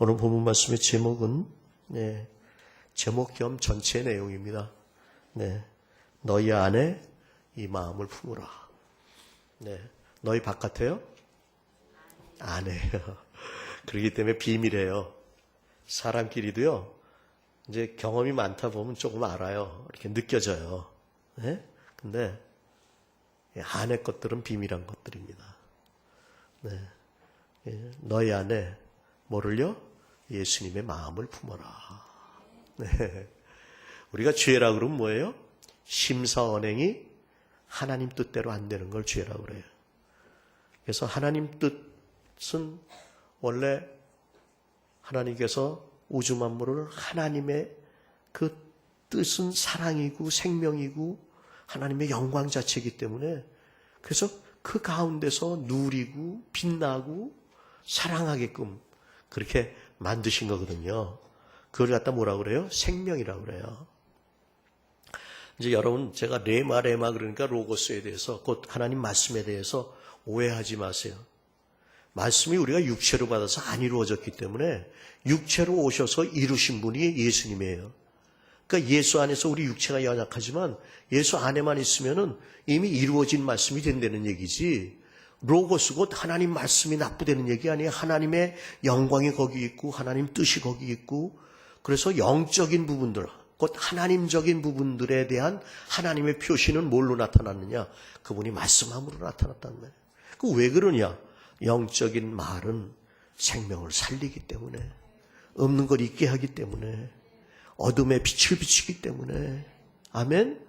오늘 본문 말씀의 제목은 제목 겸 전체 내용입니다. 너희 안에 이 마음을 품으라. 너희 바깥에요? 안에요. 그렇기 때문에 비밀이에요. 사람끼리도요. 이제 경험이 많다 보면 조금 알아요. 이렇게 느껴져요. 근데 안에 것들은 비밀한 것들입니다. 너희 안에 뭐를요? 예수님의 마음을 품어라. 우리가 죄라 그러면 뭐예요? 심사언행이 하나님 뜻대로 안 되는 걸 죄라 그래요. 그래서 하나님 뜻은 원래 하나님께서 우주 만물을 하나님의 그 뜻은 사랑이고 생명이고 하나님의 영광 자체이기 때문에 그래서 그 가운데서 누리고 빛나고 사랑하게끔 그렇게 만드신 거거든요. 그걸 갖다 뭐라 그래요? 생명이라고 그래요. 이제 여러분 제가 레마 그러니까 로고스에 대해서 곧 하나님 말씀에 대해서 오해하지 마세요. 말씀이 우리가 육체로 받아서 안 이루어졌기 때문에 육체로 오셔서 이루신 분이 예수님이에요. 그러니까 예수 안에서 우리 육체가 연약하지만 예수 안에만 있으면은 이미 이루어진 말씀이 된다는 얘기지. 로고스 곧 하나님 말씀이 납부되는 얘기 아니에요. 하나님의 영광이 거기 있고 하나님 뜻이 거기 있고 그래서 영적인 부분들 곧 하나님적인 부분들에 대한 하나님의 표시는 뭘로 나타났느냐? 그분이 말씀함으로 나타났단 말이에요. 그 왜 그러냐? 영적인 말은 생명을 살리기 때문에 없는 걸 있게 하기 때문에 어둠에 빛을 비추기 때문에 아멘?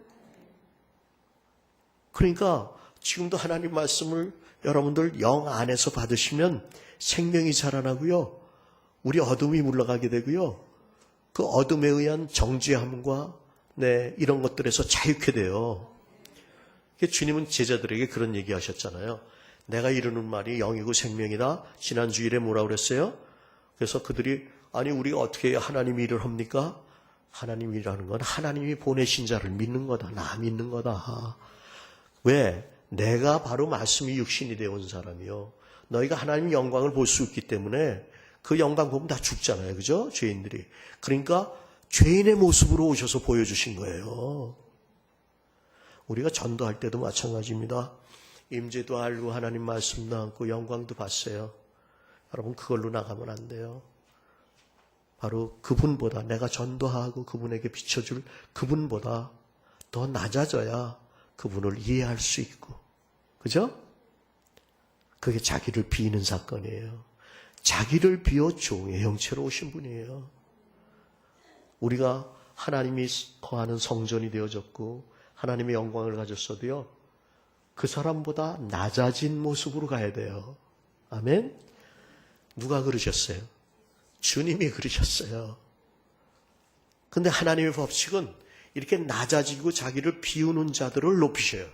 그러니까 지금도 하나님 말씀을 여러분들 영 안에서 받으시면 생명이 자라나고요. 우리 어둠이 물러가게 되고요. 그 어둠에 의한 정죄함과 이런 것들에서 자유케 돼요. 주님은 제자들에게 그런 얘기 하셨잖아요. 내가 이루는 말이 영이고 생명이다. 지난 주일에 뭐라고 그랬어요? 그래서 그들이 아니 우리가 어떻게 해야 하나님 일을 합니까? 하나님 일이라는 건 하나님이 보내신 자를 믿는 거다. 나 믿는 거다. 왜? 내가 바로 말씀이 육신이 되어온 사람이요. 너희가 하나님 영광을 볼 수 있기 때문에 그 영광 보면 다 죽잖아요. 그죠? 죄인들이. 그러니까 죄인의 모습으로 오셔서 보여주신 거예요. 우리가 전도할 때도 마찬가지입니다. 임재도 알고 하나님 말씀도 안고 영광도 봤어요. 여러분 그걸로 나가면 안 돼요. 바로 그분보다 내가 전도하고 그분에게 비춰줄 그분보다 더 낮아져야 그분을 이해할 수 있고 그죠? 그게 자기를 비는 사건이에요. 자기를 비워 종의 형체로 오신 분이에요. 우리가 하나님이 거하는 성전이 되어졌고 하나님의 영광을 가졌어도요. 그 사람보다 낮아진 모습으로 가야 돼요. 아멘? 누가 그러셨어요? 주님이 그러셨어요. 근데 하나님의 법칙은 이렇게 낮아지고 자기를 비우는 자들을 높이셔요.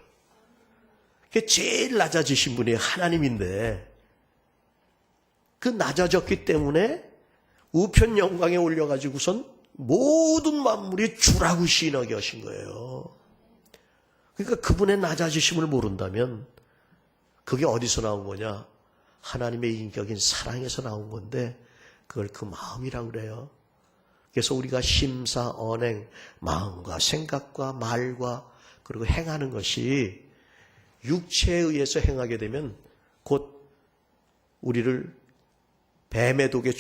그게 제일 낮아지신 분이 하나님인데 그 낮아졌기 때문에 우편 영광에 올려가지고선 모든 만물이 주라고 시인하게 하신 거예요. 그러니까 그분의 낮아지심을 모른다면 그게 어디서 나온 거냐? 하나님의 인격인 사랑에서 나온 건데 그걸 그 마음이라고 그래요. 그래서 우리가 심사, 언행, 마음과 생각과 말과 그리고 행하는 것이 육체에 의해서 행하게 되면 곧 우리를 뱀의 독에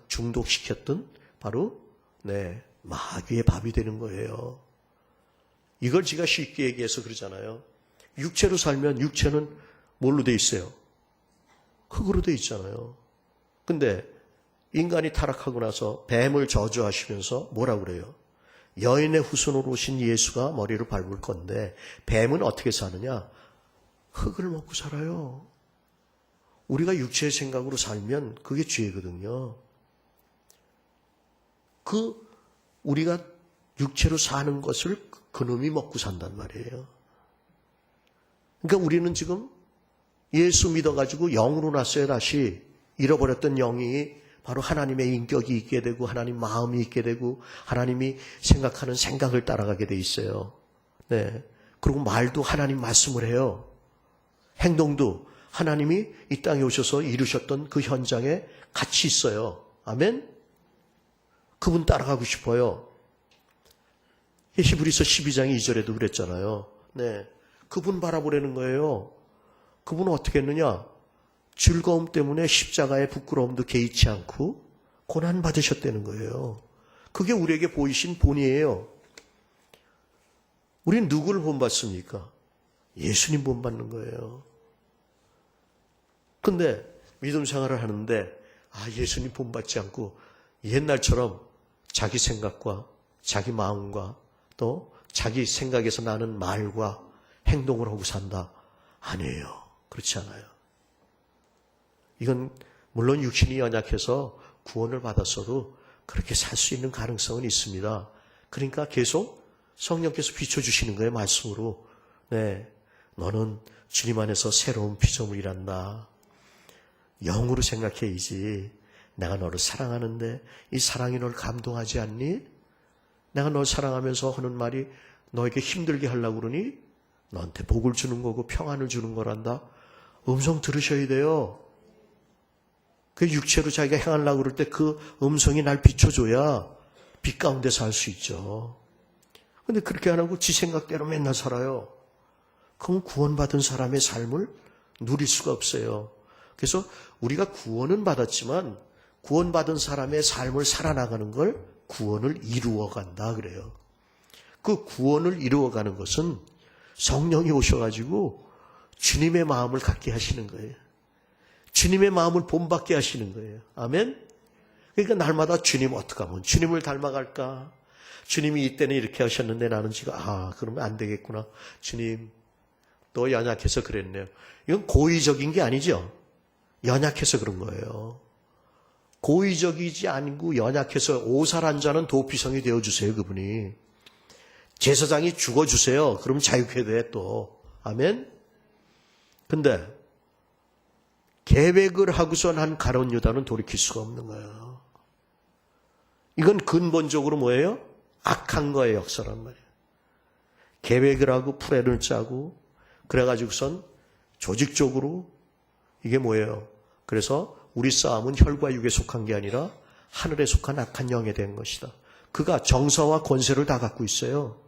중독시켰던 바로 마귀의 밥이 되는 거예요. 이걸 제가 쉽게 얘기해서 그러잖아요. 육체로 살면 육체는 뭘로 돼 있어요? 흙으로 돼 있잖아요. 근데 인간이 타락하고 나서 뱀을 저주하시면서 뭐라고 그래요? 여인의 후손으로 오신 예수가 머리를 밟을 건데 뱀은 어떻게 사느냐? 흙을 먹고 살아요. 우리가 육체의 생각으로 살면 그게 죄거든요. 우리가 육체로 사는 것을 그놈이 먹고 산단 말이에요. 그러니까 우리는 지금 예수 믿어가지고 영으로 났어요. 다시 잃어버렸던 영이 바로 하나님의 인격이 있게 되고 하나님 마음이 있게 되고 하나님이 생각하는 생각을 따라가게 돼 있어요. 그리고 말도 하나님 말씀을 해요. 행동도 하나님이 이 땅에 오셔서 이루셨던 그 현장에 같이 있어요. 아멘? 그분 따라가고 싶어요. 히브리서 12장 2절에도 그랬잖아요. 네. 그분 바라보려는 거예요. 그분은 어떻게 했느냐? 즐거움 때문에 십자가의 부끄러움도 개의치 않고 고난 받으셨다는 거예요. 그게 우리에게 보이신 본이에요. 우리는 누구를 본받습니까? 예수님 본받는 거예요. 근데 믿음 생활을 하는데 예수님 본받지 않고 옛날처럼 자기 생각과 자기 마음과 또 자기 생각에서 나는 말과 행동을 하고 산다. 아니에요. 그렇지 않아요. 이건 물론 육신이 연약해서 구원을 받았어도 그렇게 살 수 있는 가능성은 있습니다. 그러니까 계속 성령께서 비춰주시는 거예요. 말씀으로. 네, 너는 주님 안에서 새로운 피조물이란다. 영으로 생각해야지. 내가 너를 사랑하는데 이 사랑이 널 감동하지 않니? 내가 널 사랑하면서 하는 말이 너에게 힘들게 하려고 그러니? 너한테 복을 주는 거고 평안을 주는 거란다. 음성 들으셔야 돼요. 그 육체로 자기가 행하려고 그럴 때 그 음성이 날 비춰줘야 빛 가운데 살 수 있죠. 근데 그렇게 안 하고 지 생각대로 맨날 살아요. 그럼 구원받은 사람의 삶을 누릴 수가 없어요. 그래서 우리가 구원은 받았지만 구원받은 사람의 삶을 살아나가는 걸 구원을 이루어간다 그래요. 그 구원을 이루어가는 것은 성령이 오셔가지고 주님의 마음을 갖게 하시는 거예요. 주님의 마음을 본받게 하시는 거예요. 아멘? 그러니까 날마다 주님 어떻게 하면 주님을 닮아갈까? 주님이 이때는 이렇게 하셨는데 나는 지금 그러면 안 되겠구나. 주님 또 연약해서 그랬네요. 이건 고의적인 게 아니죠. 연약해서 그런 거예요. 고의적이지 않고 연약해서 오살한 자는 도피성이 되어주세요. 그분이. 제사장이 죽어주세요. 그럼 자유케 돼 또. 아멘? 근데 계획을 하고선 한 가룟 유다는 돌이킬 수가 없는 거예요. 이건 근본적으로 뭐예요? 악한 거의 역사란 말이에요. 계획을 하고 플랜을 짜고 그래가지고선 조직적으로 이게 뭐예요? 그래서 우리 싸움은 혈과 육에 속한 게 아니라 하늘에 속한 악한 영에 대한 것이다. 그가 정사와 권세를 다 갖고 있어요.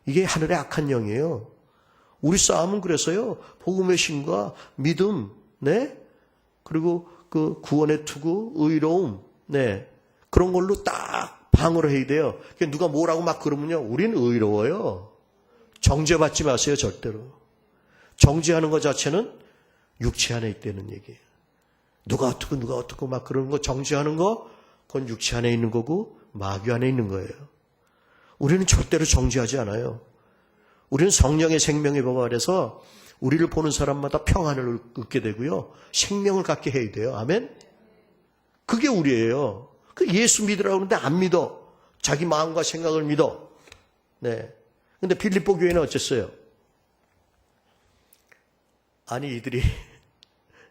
이게 하늘의 악한 영이에요. 우리 싸움은 그래서요. 복음의 신과 믿음, 네, 그리고 그 구원의 투구, 의로움, 네, 그런 걸로 딱 방어를 해야 돼요. 누가 뭐라고 막 그러면요, 우린 의로워요. 정죄받지 마세요, 절대로. 정죄하는 것 자체는 육체 안에 있다는 얘기예요. 누가 어떻고 막 그러는 거 정죄하는 거, 그건 육체 안에 있는 거고 마귀 안에 있는 거예요. 우리는 절대로 정죄하지 않아요. 우리는 성령의 생명의 법 아래서 우리를 보는 사람마다 평안을 얻게 되고요. 생명을 갖게 해야 돼요. 아멘? 그게 우리예요. 그 예수 믿으라고 하는데 안 믿어. 자기 마음과 생각을 믿어. 네. 근데 빌립보 교회는 어쨌어요? 아니, 이들이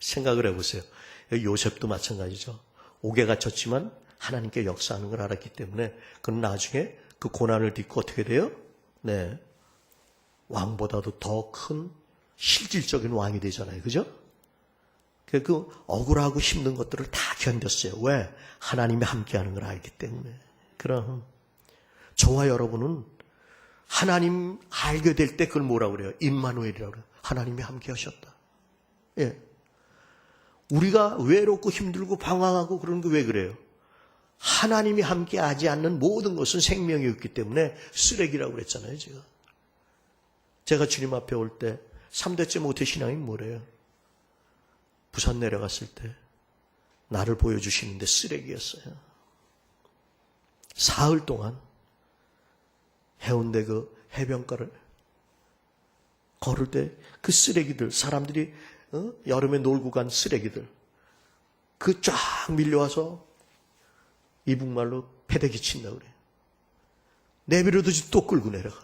생각을 해보세요. 요셉도 마찬가지죠. 옥에 갇혔지만 하나님께 역사하는 걸 알았기 때문에 그는 나중에 그 고난을 딛고 어떻게 돼요? 네. 왕보다도 더 큰 실질적인 왕이 되잖아요. 그죠? 그 억울하고 힘든 것들을 다 견뎠어요. 왜? 하나님이 함께하는 걸 알기 때문에. 그럼 저와 여러분은 하나님 알게 될 때 그걸 뭐라고 그래요? 임마누엘이라고 그래요. 하나님이 함께 하셨다. 예. 우리가 외롭고 힘들고 방황하고 그런 게 왜 그래요? 하나님이 함께 하지 않는 모든 것은 생명이 없기 때문에 쓰레기라고 그랬잖아요. 제가 주님 앞에 올 때 3대째 모태 신앙이 뭐래요? 부산 내려갔을 때 나를 보여주시는데 쓰레기였어요. 사흘 동안 해운대 그 해변가를 걸을 때 그 쓰레기들, 사람들이 여름에 놀고 간 쓰레기들, 그 쫙 밀려와서 이북말로 패대기 친다고 그래요. 내비려두지 또 끌고 내려가.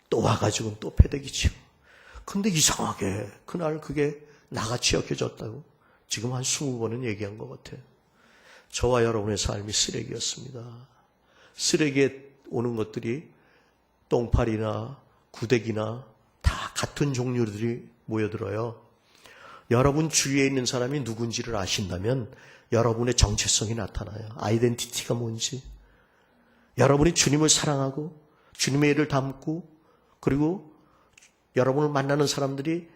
또 와가지고 또 패대기 치고. 근데 이상하게 그날 그게 나같이 여겨졌다고 지금 한 20번은 얘기한 것 같아요. 저와 여러분의 삶이 쓰레기였습니다. 쓰레기에 오는 것들이 똥파리나 구데기나 다 같은 종류들이 모여들어요. 여러분 주위에 있는 사람이 누군지를 아신다면 여러분의 정체성이 나타나요. 아이덴티티가 뭔지. 여러분이 주님을 사랑하고 주님의 일을 담고 그리고 여러분을 만나는 사람들이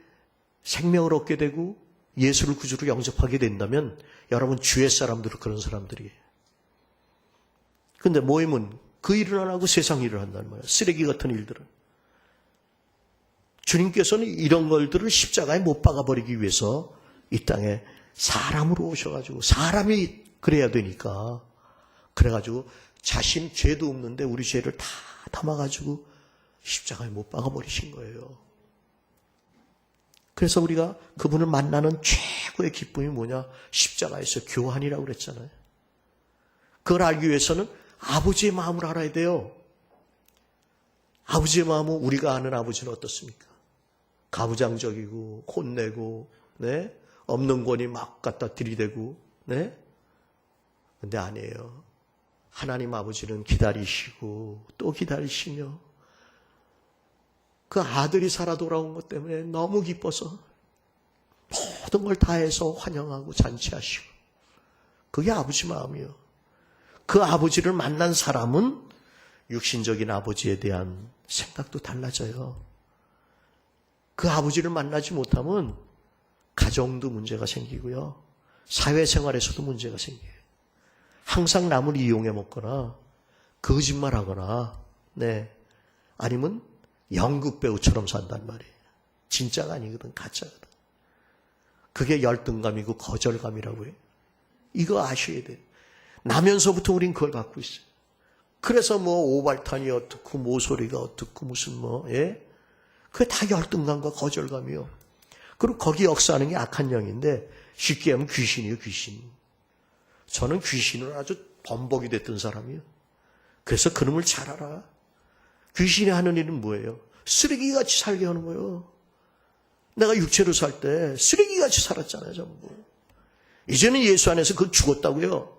생명을 얻게 되고 예수를 구주로 영접하게 된다면 여러분 주위의 사람들은 그런 사람들이에요. 근데 모임은 그 일을 안 하고 세상 일을 한다는 거예요. 쓰레기 같은 일들은. 주님께서는 이런 것들을 십자가에 못 박아버리기 위해서 이 땅에 사람으로 오셔가지고 사람이 그래야 되니까 그래가지고 자신 죄도 없는데 우리 죄를 다 담아가지고 십자가에 못 박아버리신 거예요. 그래서 우리가 그분을 만나는 최고의 기쁨이 뭐냐? 십자가에서 교환이라고 그랬잖아요. 그걸 알기 위해서는 아버지의 마음을 알아야 돼요. 아버지의 마음은 우리가 아는 아버지는 어떻습니까? 가부장적이고 혼내고 네? 없는 권이 막 갖다 들이대고 네? 근데 아니에요. 하나님 아버지는 기다리시고 또 기다리시며 그 아들이 살아 돌아온 것 때문에 너무 기뻐서 모든 걸 다해서 환영하고 잔치하시고 그게 아버지 마음이에요. 그 아버지를 만난 사람은 육신적인 아버지에 대한 생각도 달라져요. 그 아버지를 만나지 못하면 가정도 문제가 생기고요. 사회생활에서도 문제가 생겨요. 항상 남을 이용해 먹거나 거짓말하거나 네. 아니면 연극 배우처럼 산단 말이에요. 진짜가 아니거든. 가짜거든. 그게 열등감이고 거절감이라고 해요. 이거 아셔야 돼요. 나면서부터 우린 그걸 갖고 있어요. 그래서 뭐 오발탄이 어떻고 모소리가 어떻고 무슨 뭐 예? 그게 다 열등감과 거절감이요. 그리고 거기 역사하는 게 악한 영인데 쉽게 하면 귀신이에요. 귀신. 저는 귀신을 아주 범벅이 됐던 사람이에요. 그래서 그놈을 잘 알아. 귀신이 하는 일은 뭐예요? 쓰레기같이 살게 하는 거예요. 내가 육체로 살 때 쓰레기같이 살았잖아요. 전부. 이제는 예수 안에서 그건 죽었다고요.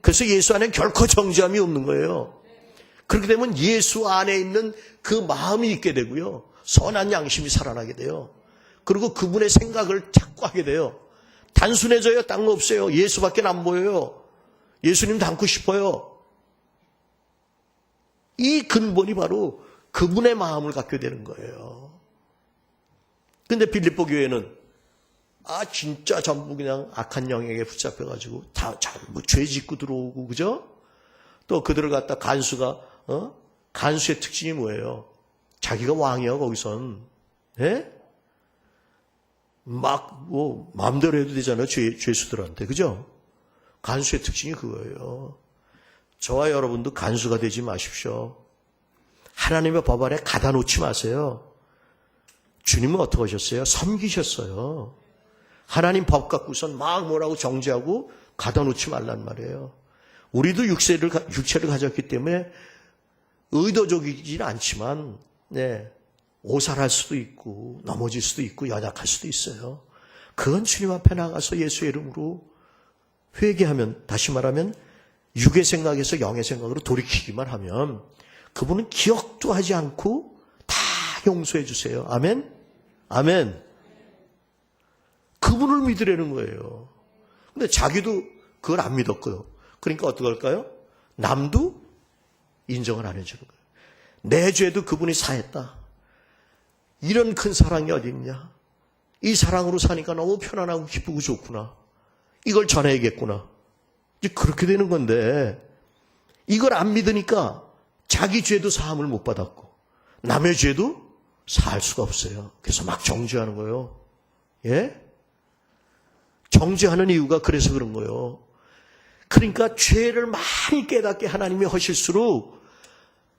그래서 예수 안에 결코 정죄함이 없는 거예요. 그렇게 되면 예수 안에 있는 그 마음이 있게 되고요. 선한 양심이 살아나게 돼요. 그리고 그분의 생각을 자꾸 하게 돼요. 단순해져요. 딴 거 없어요. 예수밖에 안 보여요. 예수님 닮고 싶어요. 이 근본이 바로 그분의 마음을 갖게 되는 거예요. 근데 빌립보 교회는 진짜 전부 그냥 악한 영에게 붙잡혀가지고 다 전부 죄 짓고 들어오고 그죠? 또 그들을 갖다 간수의 특징이 뭐예요? 자기가 왕이야 거기선. 예? 막 뭐 마음대로 해도 되잖아요. 죄수들한테 그죠? 간수의 특징이 그거예요. 저와 여러분도 간수가 되지 마십시오. 하나님의 법 안에 가다 놓지 마세요. 주님은 어떻게 하셨어요? 섬기셨어요. 하나님 법 갖고선 막 뭐라고 정죄하고 가다 놓지 말란 말이에요. 우리도 육체를 가졌기 때문에 의도적이진 않지만 네, 오살할 수도 있고 넘어질 수도 있고 연약할 수도 있어요. 그건 주님 앞에 나가서 예수의 이름으로 회개하면 다시 말하면 육의 생각에서 영의 생각으로 돌이키기만 하면 그분은 기억도 하지 않고 다 용서해 주세요. 아멘? 아멘. 그분을 믿으라는 거예요. 근데 자기도 그걸 안 믿었고요. 그러니까 어떻게 할까요? 남도 인정을 안 해주는 거예요. 내 죄도 그분이 사했다. 이런 큰 사랑이 어디 있냐? 이 사랑으로 사니까 너무 편안하고 기쁘고 좋구나. 이걸 전해야겠구나. 이제 그렇게 되는 건데 이걸 안 믿으니까 자기 죄도 사함을 못 받았고 남의 죄도 사할 수가 없어요. 그래서 막 정죄하는 거예요. 예? 정죄하는 이유가 그래서 그런 거예요. 그러니까 죄를 많이 깨닫게 하나님이 하실수록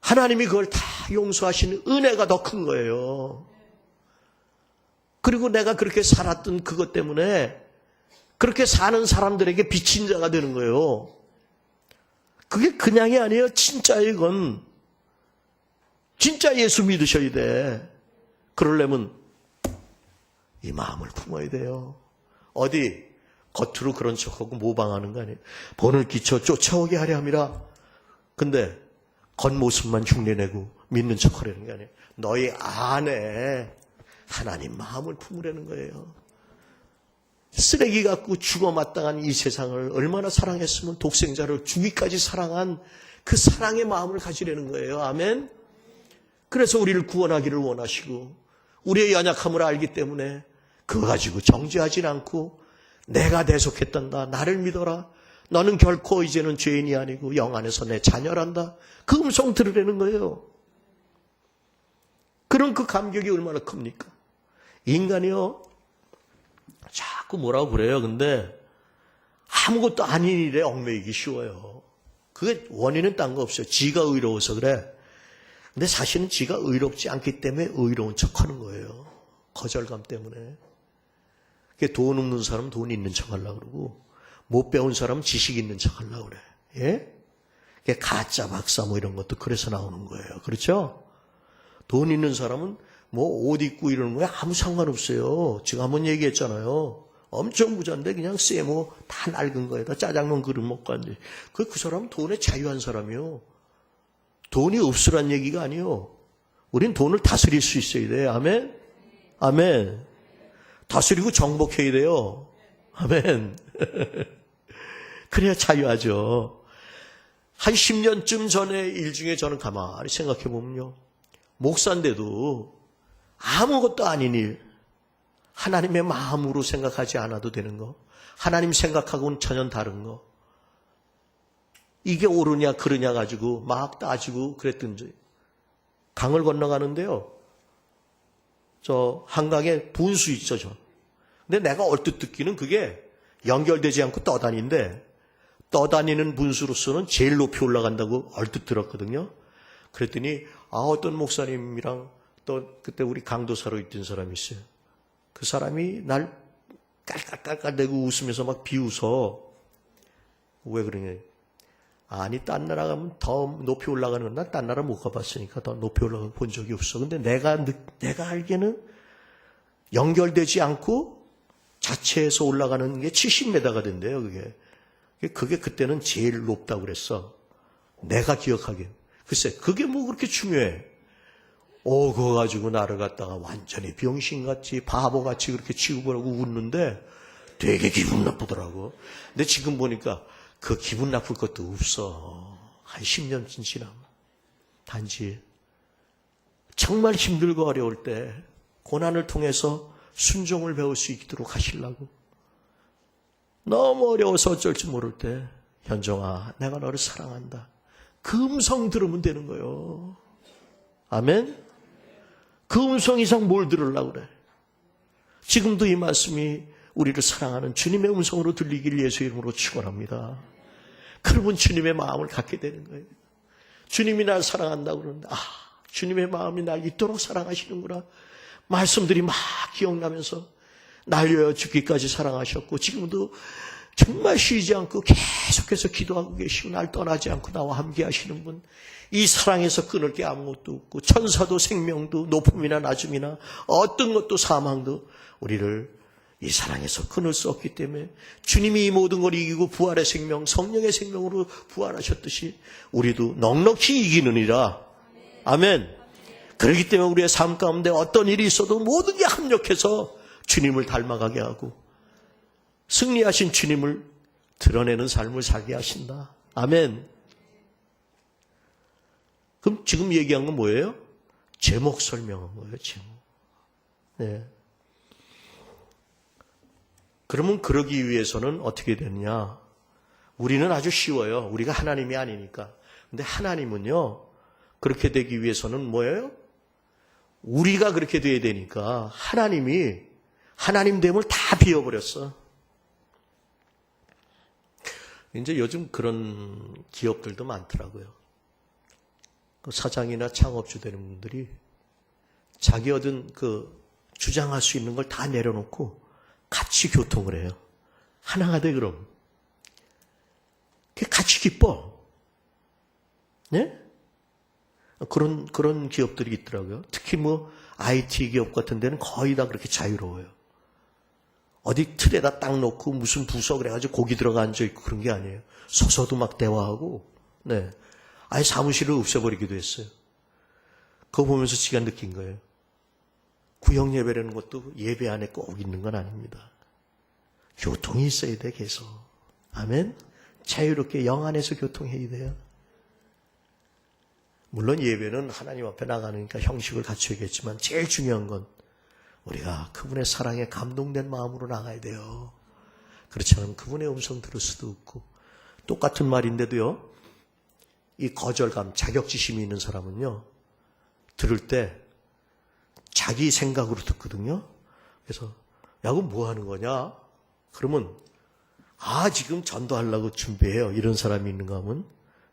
하나님이 그걸 다 용서하시는 은혜가 더 큰 거예요. 그리고 내가 그렇게 살았던 그것 때문에 그렇게 사는 사람들에게 비친 자가 되는 거예요. 그게 그냥이 아니에요. 진짜예요, 이건. 진짜 예수 믿으셔야 돼. 그러려면 이 마음을 품어야 돼요. 어디 겉으로 그런 척하고 모방하는 거 아니에요. 본을 끼쳐 쫓아오게 하려 함이라. 근데 겉모습만 흉내내고 믿는 척하려는 게 아니에요. 너희 안에 하나님 마음을 품으라는 거예요. 쓰레기 갖고 죽어 마땅한 이 세상을 얼마나 사랑했으면 독생자를 주기까지 사랑한 그 사랑의 마음을 가지려는 거예요. 아멘. 그래서 우리를 구원하기를 원하시고 우리의 연약함을 알기 때문에 그거 가지고 정죄하진 않고 내가 대속했단다. 나를 믿어라. 너는 결코 이제는 죄인이 아니고 영 안에서 내 자녀란다. 그 음성 들으려는 거예요. 그런 그 감격이 얼마나 큽니까? 인간이요. 자꾸 뭐라고 그래요. 근데 아무것도 아닌 일에 얽매이기 쉬워요. 그게 원인은 딴 거 없어요. 지가 의로워서 그래. 근데 사실은 지가 의롭지 않기 때문에 의로운 척하는 거예요. 거절감 때문에. 돈 없는 사람은 돈 있는 척 하려고 그러고 못 배운 사람은 지식 있는 척 하려고 그래. 예? 가짜 박사 뭐 이런 것도 그래서 나오는 거예요. 그렇죠? 돈 있는 사람은 뭐 옷 입고 이러는 거에 아무 상관없어요. 제가 한번 얘기했잖아요. 엄청 부자인데 그냥 쎄모 다 낡은 거에다 짜장면 그릇 먹고 앉아. 그 사람은 돈에 자유한 사람이요. 돈이 없으란 얘기가 아니요. 우린 돈을 다스릴 수 있어야 돼. 아멘? 아멘. 다스리고 정복해야 돼요. 아멘. 그래야 자유하죠. 한 10년쯤 전의 일 중에 저는 가만히 생각해 보면요. 목사인데도 아무것도 아닌 일, 하나님의 마음으로 생각하지 않아도 되는 거, 하나님 생각하고는 전혀 다른 거, 이게 옳으냐 그르냐 가지고 막 따지고 그랬던지. 강을 건너가는데요. 저 한강에 분수 있죠. 근데 내가 얼핏 듣기는 그게 연결되지 않고 떠다니는데 떠다니는 분수로서는 제일 높이 올라간다고 얼핏 들었거든요. 그랬더니 어떤 목사님이랑 또 그때 우리 강도사로 있던 사람이 있어요. 그 사람이 날 깔깔깔깔대고 웃으면서 막 비웃어. 왜 그러냐. 아니 딴 나라 가면 더 높이 올라가는 건 난 딴 나라 못 가봤으니까 더 높이 올라가 본 적이 없어. 근데 내가 알기에는 연결되지 않고 자체에서 올라가는 게 70m가 된대요. 그게 그때는 제일 높다고 그랬어. 내가 기억하기엔. 글쎄 그게 뭐 그렇게 중요해. 그거 가지고 나를 갖다가 완전히 병신같이 바보같이 그렇게 취급을 하고 웃는데 되게 기분 나쁘더라고. 근데 지금 보니까 그 기분 나쁠 것도 없어. 한 10년쯤 지나면. 단지 정말 힘들고 어려울 때 고난을 통해서 순종을 배울 수 있도록 하시려고. 너무 어려워서 어쩔 줄 모를 때 현정아 내가 너를 사랑한다. 그 음성 들으면 되는 거예요. 아멘? 그 음성 이상 뭘 들으려고 그래. 지금도 이 말씀이 우리를 사랑하는 주님의 음성으로 들리길 예수 이름으로 축원합니다. 그러면 주님의 마음을 갖게 되는 거예요. 주님이 날 사랑한다고 그러는데 주님의 마음이 날 이토록 사랑하시는구나. 말씀들이 막 기억나면서 날려야 죽기까지 사랑하셨고 지금도 정말 쉬지 않고 계속해서 기도하고 계시고 날 떠나지 않고 나와 함께 하시는 분. 이 사랑에서 끊을 게 아무것도 없고 천사도 생명도 높음이나 낮음이나 어떤 것도 사망도 우리를 이 사랑에서 끊을 수 없기 때문에 주님이 이 모든 걸 이기고 부활의 생명, 성령의 생명으로 부활하셨듯이 우리도 넉넉히 이기느니라. 아멘. 그렇기 때문에 우리의 삶 가운데 어떤 일이 있어도 모든 게 합력해서 주님을 닮아가게 하고 승리하신 주님을 드러내는 삶을 살게 하신다. 아멘. 그럼 지금 얘기한 건 뭐예요? 제목 설명한 거예요. 제목. 네. 그러면 그러기 위해서는 어떻게 되느냐? 우리는 아주 쉬워요. 우리가 하나님이 아니니까. 근데 하나님은요. 그렇게 되기 위해서는 뭐예요? 우리가 그렇게 돼야 되니까 하나님이 하나님됨을 다 비워버렸어. 이제 요즘 그런 기업들도 많더라고요. 사장이나 창업주 되는 분들이 자기 얻은 주장할 수 있는 걸 다 내려놓고 같이 교통을 해요. 하나가 돼 그럼. 같이 기뻐. 네? 그런 기업들이 있더라고요. 특히 IT 기업 같은 데는 거의 다 그렇게 자유로워요. 어디 틀에다 딱 놓고 무슨 부서 그래가지고 거기 들어가 앉아있고 그런 게 아니에요. 서서도 막 대화하고, 네. 아예 사무실을 없애버리기도 했어요. 그거 보면서 시간 느낀 거예요. 구역 예배라는 것도 예배 안에 꼭 있는 건 아닙니다. 교통이 있어야 돼, 계속. 아멘? 자유롭게 영 안에서 교통해야 돼요. 물론 예배는 하나님 앞에 나가니까 형식을 갖춰야겠지만 제일 중요한 건 우리가 그분의 사랑에 감동된 마음으로 나가야 돼요. 그렇지 않으면 그분의 음성 들을 수도 없고, 똑같은 말인데도요, 이 거절감, 자격지심이 있는 사람은요, 들을 때 자기 생각으로 듣거든요. 그래서 야, 그럼 뭐 하는 거냐? 그러면 지금 전도하려고 준비해요. 이런 사람이 있는가 하면,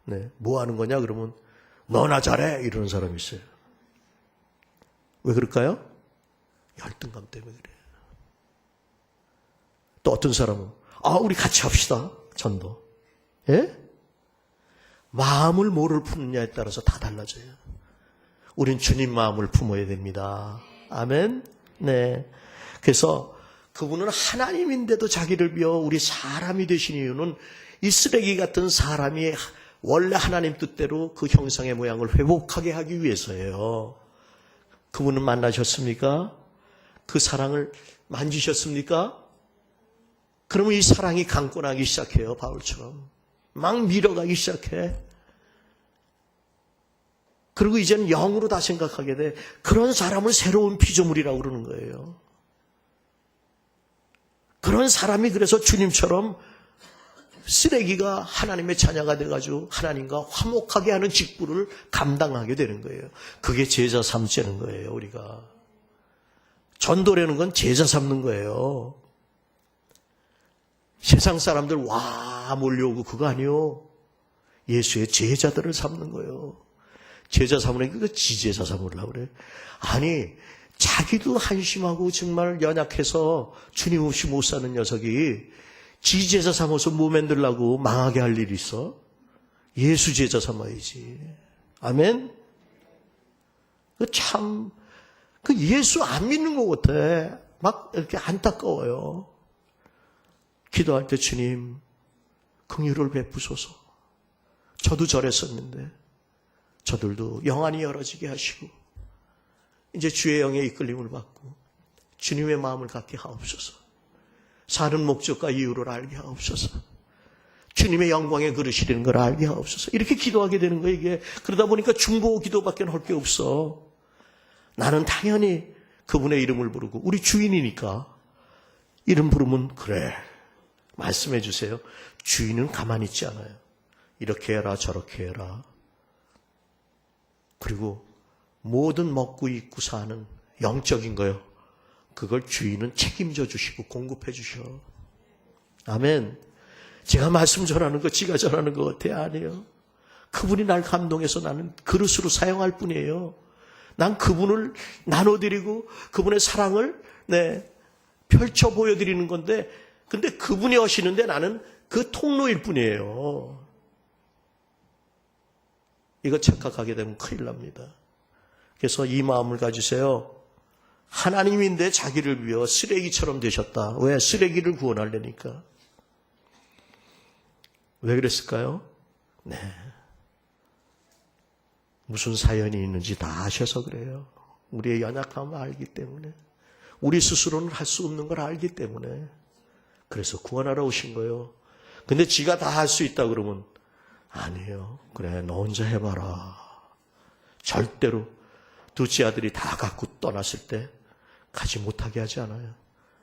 네, 뭐 하는 거냐? 그러면 너나 잘해. 이러는 사람이 있어요. 왜 그럴까요? 열등감 때문에 그래요. 또 어떤 사람은 우리 같이 합시다. 전도. 예? 마음을 뭐를 품느냐에 따라서 다 달라져요. 우린 주님 마음을 품어야 됩니다. 아멘. 네. 그래서 그분은 하나님인데도 자기를 비워 우리 사람이 되신 이유는 이 쓰레기 같은 사람이 원래 하나님 뜻대로 그 형상의 모양을 회복하게 하기 위해서예요. 그분은 만나셨습니까? 그 사랑을 만지셨습니까? 그러면 이 사랑이 강권하기 시작해요. 바울처럼. 막 밀어가기 시작해. 그리고 이제는 영으로 다 생각하게 돼. 그런 사람을 새로운 피조물이라고 그러는 거예요. 그런 사람이 그래서 주님처럼 쓰레기가 하나님의 자녀가 돼가지고 하나님과 화목하게 하는 직분을 감당하게 되는 거예요. 그게 제자 삼자는 거예요, 우리가. 전도라는 건 제자 삼는 거예요. 세상 사람들 몰려오고 그거 아니요. 예수의 제자들을 삼는 거예요. 제자 삼으니까 그 지제자 삼으려고 그래. 아니, 자기도 한심하고 정말 연약해서 주님 없이 못 사는 녀석이 지제자 삼아서 뭐 만들려고 망하게 할 일이 있어? 예수 제자 삼아야지. 아멘? 그 예수 안 믿는 것 같아. 막 이렇게 안타까워요. 기도할 때 주님, 긍휼을 베푸소서. 저도 저랬었는데, 저들도 영안이 열어지게 하시고, 이제 주의 영의 이끌림을 받고, 주님의 마음을 갖게 하옵소서. 사는 목적과 이유를 알게 하옵소서. 주님의 영광의 그릇이 되는 걸 알게 하옵소서. 이렇게 기도하게 되는 거예요, 이게. 그러다 보니까 중보 기도밖에 할 게 없어. 나는 당연히 그분의 이름을 부르고, 우리 주인이니까. 이름 부르면, 그래. 말씀해 주세요. 주인은 가만히 있지 않아요. 이렇게 해라, 저렇게 해라. 그리고 모든 먹고 입고 사는 영적인 거요. 그걸 주인은 책임져 주시고 공급해 주셔. 아멘. 제가 말씀 전하는 거 지가 전하는 거 같아요? 아니에요. 그분이 날 감동해서 나는 그릇으로 사용할 뿐이에요. 난 그분을 나눠드리고 그분의 사랑을 펼쳐 보여드리는 건데, 근데 그분이 하시는데 나는 그 통로일 뿐이에요. 이거 착각하게 되면 큰일 납니다. 그래서 이 마음을 가지세요. 하나님인데 자기를 위해 쓰레기처럼 되셨다. 왜? 쓰레기를 구원하려니까. 왜 그랬을까요? 네. 무슨 사연이 있는지 다 아셔서 그래요. 우리의 연약함을 알기 때문에. 우리 스스로는 할 수 없는 걸 알기 때문에. 그래서 구원하러 오신 거예요. 근데 지가 다 할 수 있다 그러면 아니에요. 그래, 너 혼자 해봐라. 절대로 둘째 아들이 다 갖고 떠났을 때 가지 못하게 하지 않아요.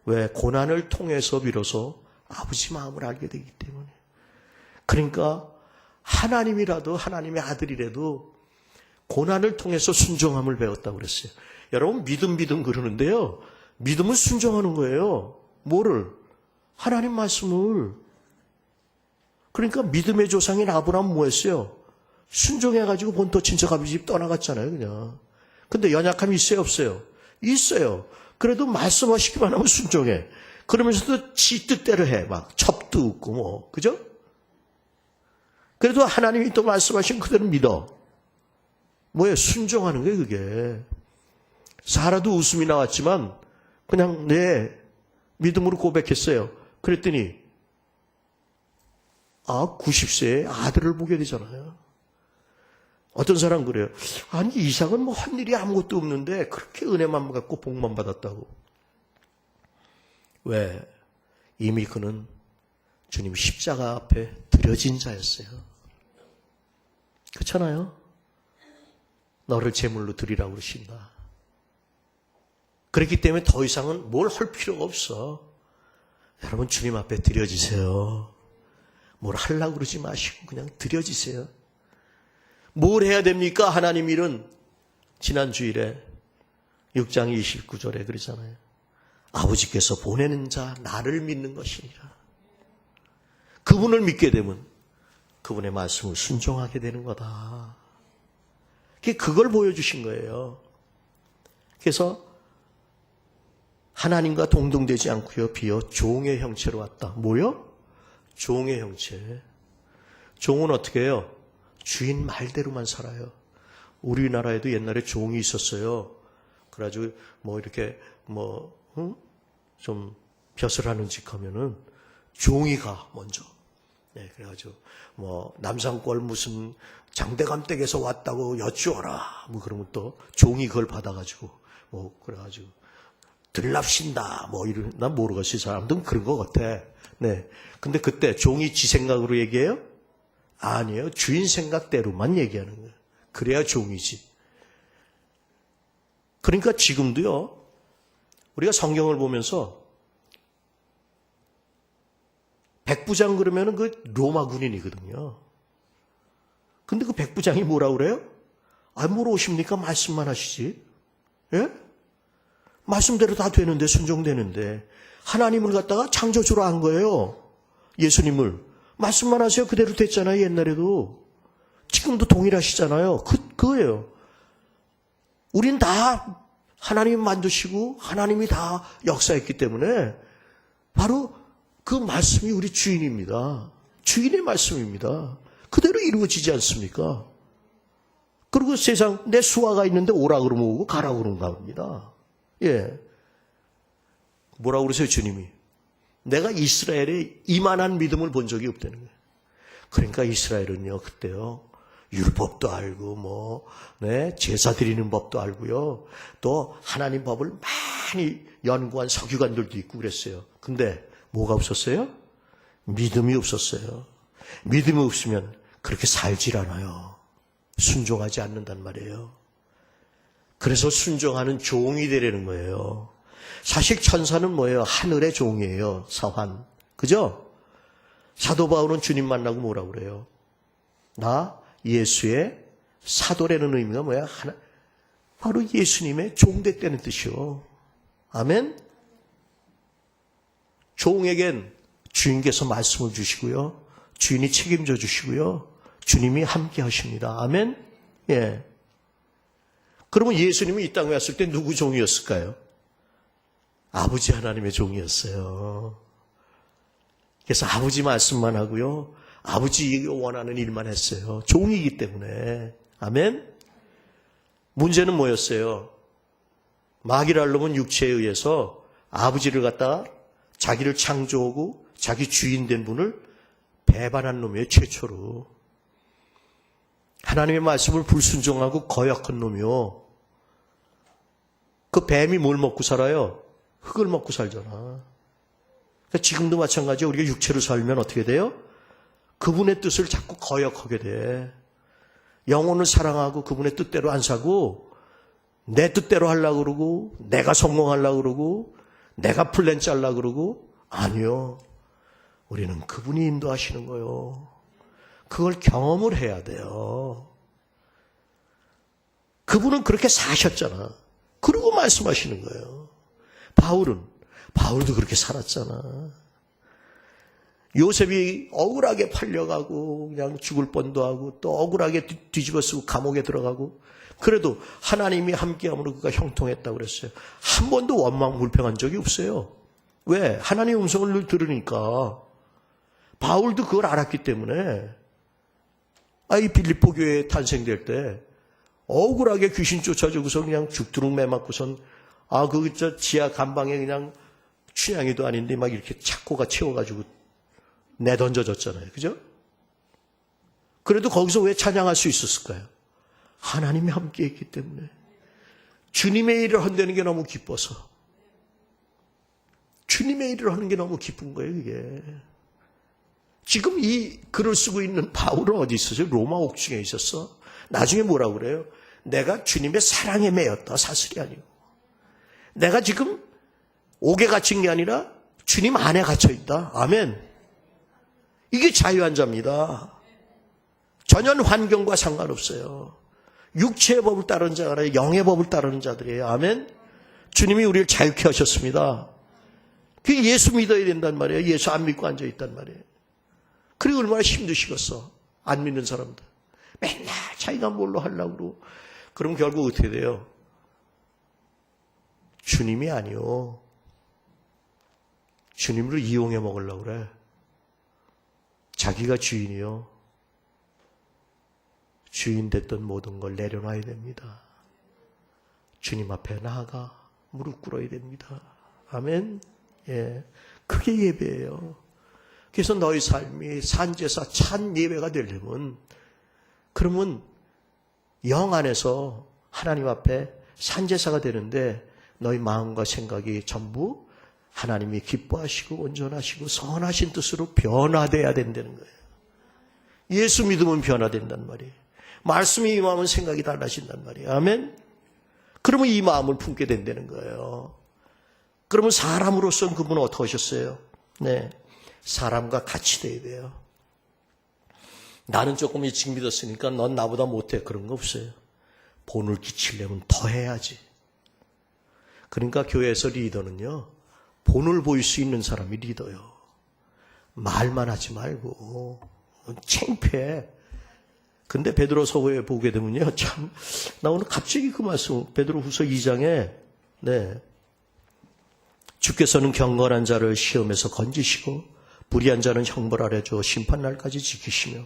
왜? 고난을 통해서 비로소 아버지 마음을 알게 되기 때문에. 그러니까 하나님이라도, 하나님의 아들이라도 고난을 통해서 순종함을 배웠다고 그랬어요. 여러분, 믿음 그러는데요. 믿음은 순종하는 거예요. 뭐를? 하나님 말씀을. 그러니까 믿음의 조상인 아브라함은 뭐 했어요? 순종해가지고 본토 친척 아버지 집 떠나갔잖아요, 그냥. 근데 연약함이 있어요, 없어요? 있어요. 그래도 말씀하시기만 하면 순종해. 그러면서도 지 뜻대로 해. 막 첩도 웃고 뭐. 그죠? 그래도 하나님이 또 말씀하신 그대로 믿어. 뭐예요? 순종하는 거예요, 그게. 사라도 웃음이 나왔지만 그냥 내 믿음으로 고백했어요. 그랬더니 90세에 아들을 보게 되잖아요. 어떤 사람 그래요. 아니, 이삭은 뭐 한 일이 아무것도 없는데 그렇게 은혜만 받고 복만 받았다고. 왜? 이미 그는 주님 십자가 앞에 드려진 자였어요. 그렇잖아요? 너를 제물로 드리라고 그러신다. 그렇기 때문에 더 이상은 뭘 할 필요가 없어. 여러분 주님 앞에 드려지세요. 뭘 하려고 그러지 마시고 그냥 드려지세요. 뭘 해야 됩니까? 하나님 일은 지난 주일에 6장 29절에 그러잖아요. 아버지께서 보내는 자 나를 믿는 것이니라. 그분을 믿게 되면 그분의 말씀을 순종하게 되는 거다. 그걸 보여주신 거예요. 그래서 하나님과 동등되지 않고요. 비어 종의 형체로 왔다. 뭐요? 종의 형체. 종은 어떻게 해요? 주인 말대로만 살아요. 우리나라에도 옛날에 종이 있었어요. 그래가지고 이렇게 좀 벼슬하는 짓 하면은 종이가 먼저. 네, 그래가지고 남산골 무슨 장대감 댁에서 왔다고 여쭈어라. 그러면 또 종이 그걸 받아가지고 그래가지고 들랍신다. 난 모르겠어요. 사람들은 그런 것 같아. 네. 근데 그때 종이 지 생각으로 얘기해요? 아니에요. 주인 생각대로만 얘기하는 거예요. 그래야 종이지. 그러니까 지금도요. 우리가 성경을 보면서 백부장 그러면은 그 로마 군인이거든요. 근데 그 백부장이 뭐라 그래요? 뭘 오십니까? 말씀만 하시지. 예? 말씀대로 다 되는데, 순종되는데. 하나님을 갖다가 창조주로 한 거예요. 예수님을. 말씀만 하세요. 그대로 됐잖아요. 옛날에도. 지금도 동일하시잖아요. 그거예요. 우린 다 하나님 만드시고 하나님이 다 역사했기 때문에 바로 그 말씀이 우리 주인입니다. 주인의 말씀입니다. 그대로 이루어지지 않습니까? 그리고 세상 내 수화가 있는데 오라 그러면 오고 가라 그러면 갑니다. 예. 뭐라고 그러세요, 주님이? 내가 이스라엘에 이만한 믿음을 본 적이 없다는 거예요. 그러니까 이스라엘은요, 그때요, 율법도 알고, 제사 드리는 법도 알고요, 또 하나님 법을 많이 연구한 서기관들도 있고 그랬어요. 근데 뭐가 없었어요? 믿음이 없었어요. 믿음이 없으면 그렇게 살질 않아요. 순종하지 않는단 말이에요. 그래서 순종하는 종이 되려는 거예요. 사실 천사는 뭐예요? 하늘의 종이에요. 사환. 그죠? 사도 바울은 주님 만나고 뭐라고 그래요? 나 예수의 사도라는 의미가 뭐야? 바로 예수님의 종 됐다는 뜻이요. 아멘? 종에겐 주인께서 말씀을 주시고요. 주인이 책임져 주시고요. 주님이 함께 하십니다. 아멘? 예. 그러면 예수님이 이 땅에 왔을 때 누구 종이었을까요? 아버지 하나님의 종이었어요. 그래서 아버지 말씀만 하고요. 아버지 원하는 일만 했어요. 종이기 때문에. 아멘? 문제는 뭐였어요? 마귀랄 놈은 육체에 의해서 아버지를 갖다가 자기를 창조하고 자기 주인 된 분을 배반한 놈이에요. 최초로. 하나님의 말씀을 불순종하고 거역한 놈이요. 그 뱀이 뭘 먹고 살아요? 흙을 먹고 살잖아. 그러니까 지금도 마찬가지예요. 우리가 육체로 살면 어떻게 돼요? 그분의 뜻을 자꾸 거역하게 돼. 영혼을 사랑하고 그분의 뜻대로 안 사고 내 뜻대로 하려고 그러고 내가 성공하려고 그러고 내가 플랜 짜려고 그러고 아니요. 우리는 그분이 인도하시는 거예요. 그걸 경험을 해야 돼요. 그분은 그렇게 사셨잖아. 그러고 말씀하시는 거예요. 바울도 그렇게 살았잖아. 요셉이 억울하게 팔려가고 그냥 죽을 뻔도 하고 또 억울하게 뒤집어 쓰고 감옥에 들어가고 그래도 하나님이 함께함으로 그가 형통했다고 그랬어요. 한 번도 원망 불평한 적이 없어요. 왜? 하나님의 음성을 늘 들으니까. 바울도 그걸 알았기 때문에 이 빌립보 교회에 탄생될 때 억울하게 귀신 쫓아주고서 그냥 죽도록 매맞고선 지하 감방에 그냥 춘향이도 아닌데 막 이렇게 착고가 채워가지고 내던져졌잖아요. 그죠? 그래도 거기서 왜 찬양할 수 있었을까요? 하나님이 함께 했기 때문에. 주님의 일을 한다는 게 너무 기뻐서. 주님의 일을 하는 게 너무 기쁜 거예요, 이게. 지금 이 글을 쓰고 있는 바울은 어디 있었어요? 로마 옥중에 있었어. 나중에 뭐라고 그래요? 내가 주님의 사랑에 매였다. 사슬이 아니고. 내가 지금 옥에 갇힌 게 아니라 주님 안에 갇혀 있다. 아멘. 이게 자유한자입니다. 전혀 환경과 상관없어요. 육체의 법을 따르는 자가 아니라 영의 법을 따르는 자들이에요. 아멘. 주님이 우리를 자유케 하셨습니다. 그 예수 믿어야 된단 말이에요. 예수 안 믿고 앉아 있단 말이에요. 그리고 얼마나 힘드시겠어. 안 믿는 사람들. 맨날 자기가 뭘로 하려고 그러고. 그럼 결국 어떻게 돼요? 주님이 아니요. 주님을 이용해 먹으려고 그래. 자기가 주인이요. 주인 됐던 모든 걸 내려놔야 됩니다. 주님 앞에 나아가 무릎 꿇어야 됩니다. 아멘. 예, 그게 예배예요. 그래서 너희 삶이 산제사 찬 예배가 되려면, 그러면 영 안에서 하나님 앞에 산제사가 되는데 너희 마음과 생각이 전부 하나님이 기뻐하시고 온전하시고 선하신 뜻으로 변화돼야 된다는 거예요. 예수 믿으면 변화된단 말이에요. 말씀이 임하면 생각이 달라진단 말이에요. 아멘. 그러면 이 마음을 품게 된다는 거예요. 그러면 사람으로서는 그분은 어떻게 하셨어요? 네, 사람과 같이 돼야 돼요. 나는 조금 일찍 믿었으니까 넌 나보다 못해. 그런 거 없어요. 본을 끼치려면 더 해야지. 그러니까 교회에서 리더는요, 본을 보일 수 있는 사람이 리더요. 말만 하지 말고. 창피해. 근데 베드로서에 보게 되면요, 참, 나 오늘 갑자기 그 말씀, 베드로후서 2장에, 네, 주께서는 경건한 자를 시험에서 건지시고 불의한 자는 형벌 아래 줘 심판날까지 지키시며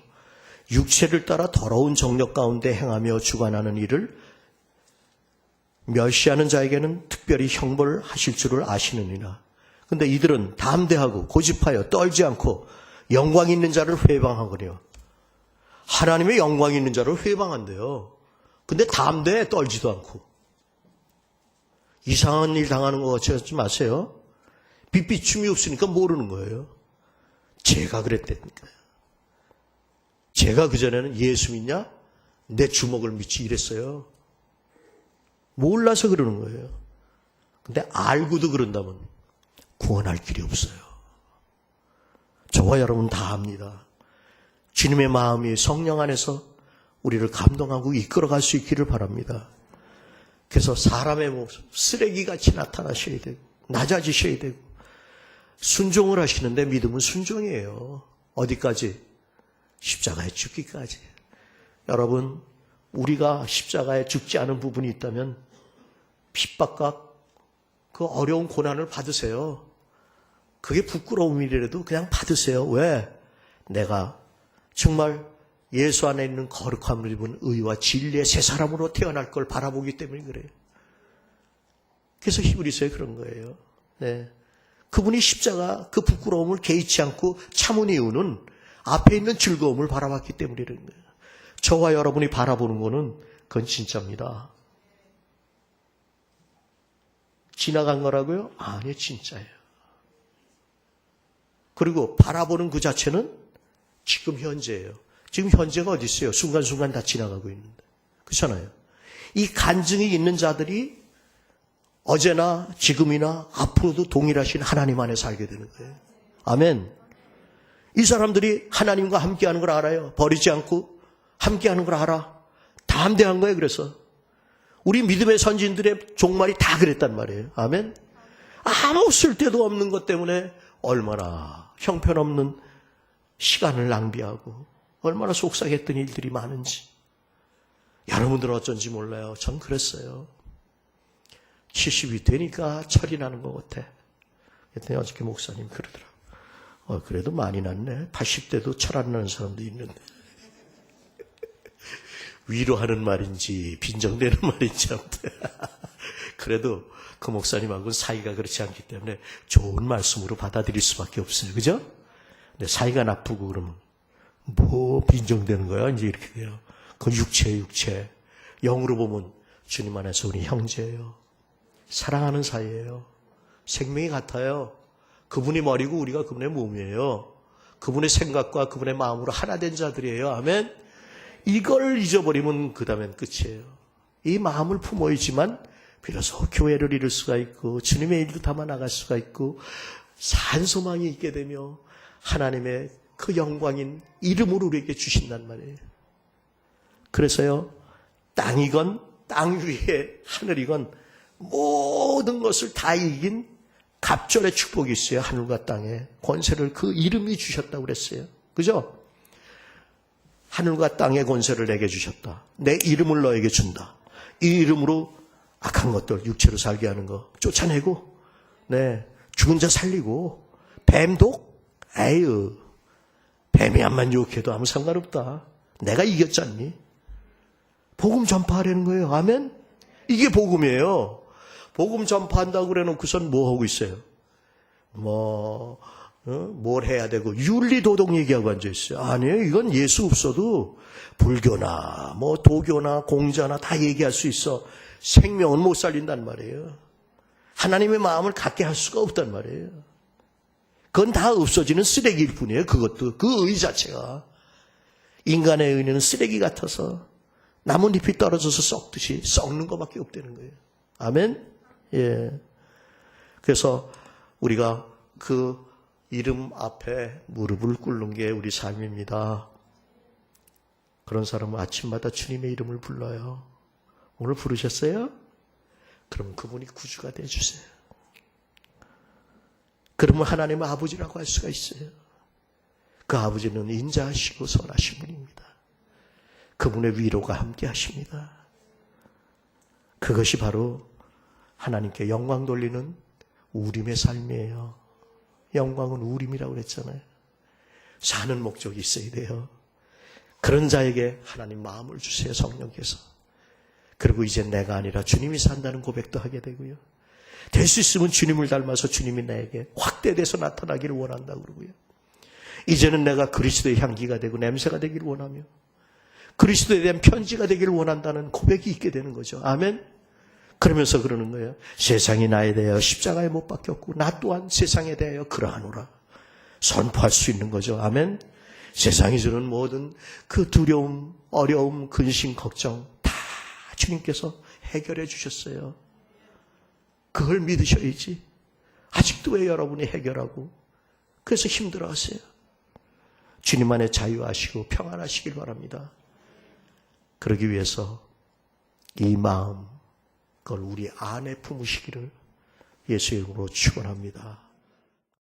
육체를 따라 더러운 정력 가운데 행하며 주관하는 일을 멸시하는 자에게는 특별히 형벌을 하실 줄을 아시느니라. 근데 이들은 담대하고 고집하여 떨지 않고 영광 있는 자를 회방하거든요. 하나님의 영광 있는 자를 회방한대요. 근데 담대해, 떨지도 않고. 이상한 일 당하는 거 같이 하지 마세요. 빚비춤이 없으니까 모르는 거예요. 제가 그랬다니까요. 제가 그전에는 예수 믿냐? 내 주먹을 믿지 이랬어요. 몰라서 그러는 거예요. 근데 알고도 그런다면 구원할 길이 없어요. 저와 여러분 다 압니다. 주님의 마음이 성령 안에서 우리를 감동하고 이끌어갈 수 있기를 바랍니다. 그래서 사람의 모습, 쓰레기같이 나타나셔야 되고 낮아지셔야 되고 순종을 하시는데 믿음은 순종이에요. 어디까지? 십자가에 죽기까지. 여러분, 우리가 십자가에 죽지 않은 부분이 있다면 핍박과 그 어려운 고난을 받으세요. 그게 부끄러움이라도 그냥 받으세요. 왜? 내가 정말 예수 안에 있는 거룩함을 입은 의와 진리의 새 사람으로 태어날 걸 바라보기 때문에 그래요. 그래서 히브리서에 그런 거예요. 네. 그분이 십자가 그 부끄러움을 개의치 않고 참은 이유는 앞에 있는 즐거움을 바라봤기 때문이라는 거예요. 저와 여러분이 바라보는 거는 그건 진짜입니다. 지나간 거라고요? 아니요, 진짜예요. 그리고 바라보는 그 자체는 지금 현재예요. 지금 현재가 어디 있어요? 순간순간 다 지나가고 있는데. 그렇잖아요. 이 간증이 있는 자들이 어제나 지금이나 앞으로도 동일하신 하나님 안에 살게 되는 거예요. 아멘. 이 사람들이 하나님과 함께하는 걸 알아요. 버리지 않고 함께하는 걸 알아. 담대한 거예요. 그래서 우리 믿음의 선진들의 종말이 다 그랬단 말이에요. 아멘. 아무 쓸데도 없는 것 때문에 얼마나 형편없는 시간을 낭비하고 얼마나 속상했던 일들이 많은지. 여러분들은 어쩐지 몰라요. 전 그랬어요. 70이 되니까 철이 나는 것 같아. 그때 어저께 목사님 그러더라고요. 그래도 많이 났네. 80대도 철 안 나는 사람도 있는데. 위로하는 말인지 빈정대는 말인지 아무튼. 그래도 그 목사님하고는 사이가 그렇지 않기 때문에 좋은 말씀으로 받아들일 수밖에 없어요. 그죠? 근데 사이가 나쁘고 그러면 뭐 빈정대는 거야? 이제 이렇게 돼요. 그건 육체예요, 육체. 영으로 보면 주님 안에서 우리 형제예요. 사랑하는 사이예요. 생명이 같아요. 그분이 머리고 우리가 그분의 몸이에요. 그분의 생각과 그분의 마음으로 하나 된 자들이에요. 아멘. 이걸 잊어버리면 그 다음엔 끝이에요. 이 마음을 품어야지만 비로소 교회를 이룰 수가 있고 주님의 일도 담아 나갈 수가 있고 산 소망이 있게 되며 하나님의 그 영광인 이름으로 우리에게 주신단 말이에요. 그래서요, 땅이건 땅 위에 하늘이건 모든 것을 다 이긴 갑절의 축복이 있어요. 하늘과 땅에 권세를 그 이름이 주셨다고 그랬어요. 그죠? 하늘과 땅의 권세를 내게 주셨다. 내 이름을 너에게 준다. 이 이름으로 악한 것들, 육체로 살게 하는 거 쫓아내고, 네, 죽은 자 살리고, 뱀독? 에휴, 뱀이 암만 유혹해도 아무 상관없다. 내가 이겼잖니? 복음 전파하려는 거예요. 아멘? 이게 복음이에요. 복음 전파한다고 그래 놓고선 뭐 하고 있어요? 뭘 해야 되고, 윤리도덕 얘기하고 앉아있어요. 아니에요. 이건 예수 없어도 불교나, 도교나, 공자나 다 얘기할 수 있어. 생명은 못 살린단 말이에요. 하나님의 마음을 갖게 할 수가 없단 말이에요. 그건 다 없어지는 쓰레기일 뿐이에요. 그것도, 그 의 자체가. 인간의 의는 쓰레기 같아서 나뭇잎이 떨어져서 썩듯이 썩는 것밖에 없다는 거예요. 아멘? 예. 그래서 우리가 그 이름 앞에 무릎을 꿇는 게 우리 삶입니다. 그런 사람은 아침마다 주님의 이름을 불러요. 오늘 부르셨어요? 그럼 그분이 구주가 되어주세요. 그러면 하나님의 아버지라고 할 수가 있어요. 그 아버지는 인자하시고 선하신 분입니다. 그분의 위로가 함께 하십니다. 그것이 바로 하나님께 영광 돌리는 우림의 삶이에요. 영광은 우림이라고 그랬잖아요. 사는 목적이 있어야 돼요. 그런 자에게 하나님 마음을 주세요. 성령께서. 그리고 이제 내가 아니라 주님이 산다는 고백도 하게 되고요. 될 수 있으면 주님을 닮아서 주님이 나에게 확대돼서 나타나기를 원한다고 그러고요. 이제는 내가 그리스도의 향기가 되고 냄새가 되기를 원하며 그리스도에 대한 편지가 되기를 원한다는 고백이 있게 되는 거죠. 아멘. 그러면서 그러는 거예요. 세상이 나에 대하여 십자가에 못 박혔고 나 또한 세상에 대하여 그러하노라. 선포할 수 있는 거죠. 아멘. 세상이 주는 모든 그 두려움, 어려움, 근심, 걱정 다 주님께서 해결해 주셨어요. 그걸 믿으셔야지. 아직도 왜 여러분이 해결하고 그래서 힘들어하세요. 주님 안에 자유하시고 평안하시길 바랍니다. 그러기 위해서 이 마음 그걸 우리 안에 품으시기를 예수의 이름으로 축원합니다.